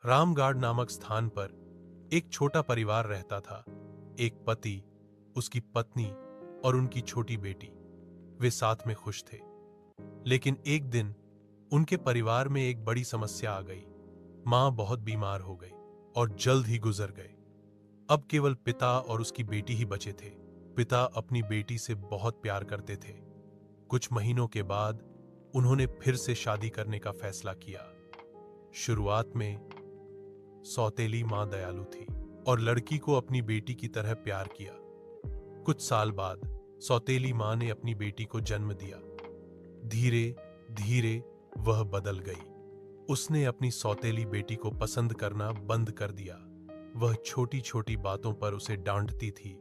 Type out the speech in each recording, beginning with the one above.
रामगढ़ नामक स्थान पर एक छोटा परिवार रहता था। एक पति, उसकी पत्नी और उनकी छोटी बेटी। वे साथ में खुश थे। लेकिन एक दिन उनके परिवार में एक बड़ी समस्या आ गई। मां बहुत बीमार हो गई और जल्द ही गुजर गए। अब केवल पिता और उसकी बेटी ही बचे थे। पिता अपनी बेटी से बहुत प्यार करते थे। कुछ महीनों के बाद उन्होंने फिर से शादी करने का फैसला किया। शुरुआत में सौतेली मां दयालु थी और लड़की को अपनी बेटी की तरह प्यार किया। कुछ साल बाद सौतेली मां ने अपनी बेटी को जन्म दिया। धीरे धीरे वह बदल गई। उसने अपनी सौतेली बेटी को पसंद करना बंद कर दिया। वह छोटी छोटी बातों पर उसे डांटती थी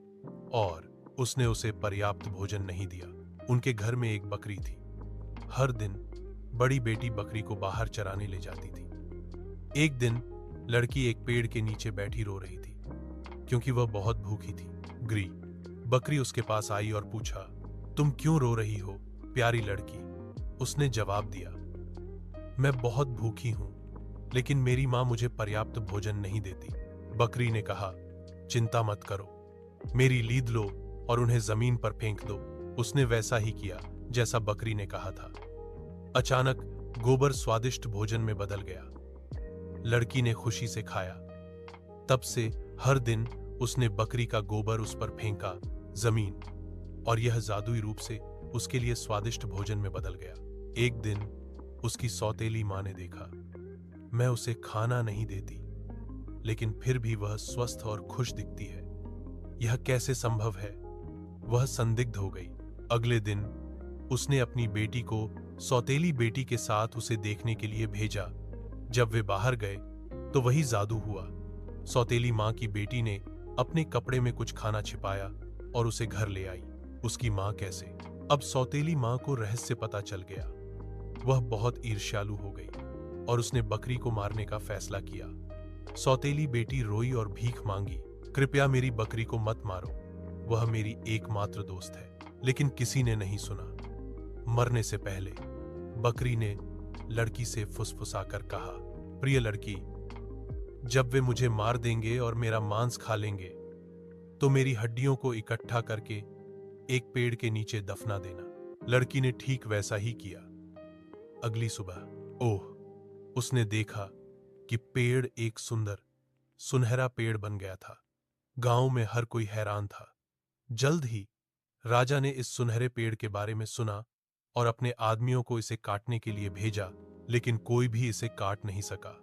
और उसने उसे पर्याप्त भोजन नहीं दिया। उनके घर में एक बकरी थी। हर दिन बड़ी बेटी बकरी को बाहर चराने ले जाती थी। एक दिन लड़की एक पेड़ के नीचे बैठी रो रही थी क्योंकि वह बहुत भूखी थी। ग्री बकरी उसके पास आई और पूछा, तुम क्यों रो रही हो प्यारी लड़की? उसने जवाब दिया, मैं बहुत भूखी हूं, लेकिन मेरी मां मुझे पर्याप्त भोजन नहीं देती। बकरी ने कहा, चिंता मत करो, मेरी लीद लो और उन्हें जमीन पर फेंक दो। उसने वैसा ही किया जैसा बकरी ने कहा था। अचानक गोबर स्वादिष्ट भोजन में बदल गया। लड़की ने खुशी से खाया। तब से हर दिन उसने बकरी का गोबर उस पर फेंका जमीन, और यह जादुई रूप से उसके लिए स्वादिष्ट भोजन में बदल गया। एक दिन उसकी सौतेली मां ने देखा, मैं उसे खाना नहीं देती, लेकिन फिर भी वह स्वस्थ और खुश दिखती है। यह कैसे संभव है? वह संदिग्ध हो गई। अगले दिन उसने अपनी बेटी को सौतेली बेटी के साथ उसे देखने के लिए भेजा। जब वे बाहर गए तो वही जादू हुआ। सौतेली मां की बेटी ने अपने कपड़े में कुछ खाना छिपाया और उसे घर ले आई। उसकी मां कैसे? अब सौतेली मां को रहस्य पता चल गया। वह बहुत ईर्ष्यालु हो गई और उसने बकरी को मारने का फैसला किया। सौतेली बेटी रोई और भीख मांगी, कृपया मेरी बकरी को मत मारो, वह मेरी एकमात्र दोस्त है। लेकिन किसी ने नहीं सुना। मरने से पहले बकरी ने लड़की से फुसफुसाकर कहा, प्रिय लड़की, जब वे मुझे मार देंगे और मेरा मांस खा लेंगे तो मेरी हड्डियों को इकट्ठा करके एक पेड़ के नीचे दफना देना। लड़की ने ठीक वैसा ही किया। अगली सुबह उसने देखा कि पेड़ एक सुंदर सुनहरा पेड़ बन गया था। गांव में हर कोई हैरान था। जल्द ही राजा ने इस सुनहरे पेड़ के बारे में सुना और अपने आदमियों को इसे काटने के लिए भेजा, लेकिन कोई भी इसे काट नहीं सका।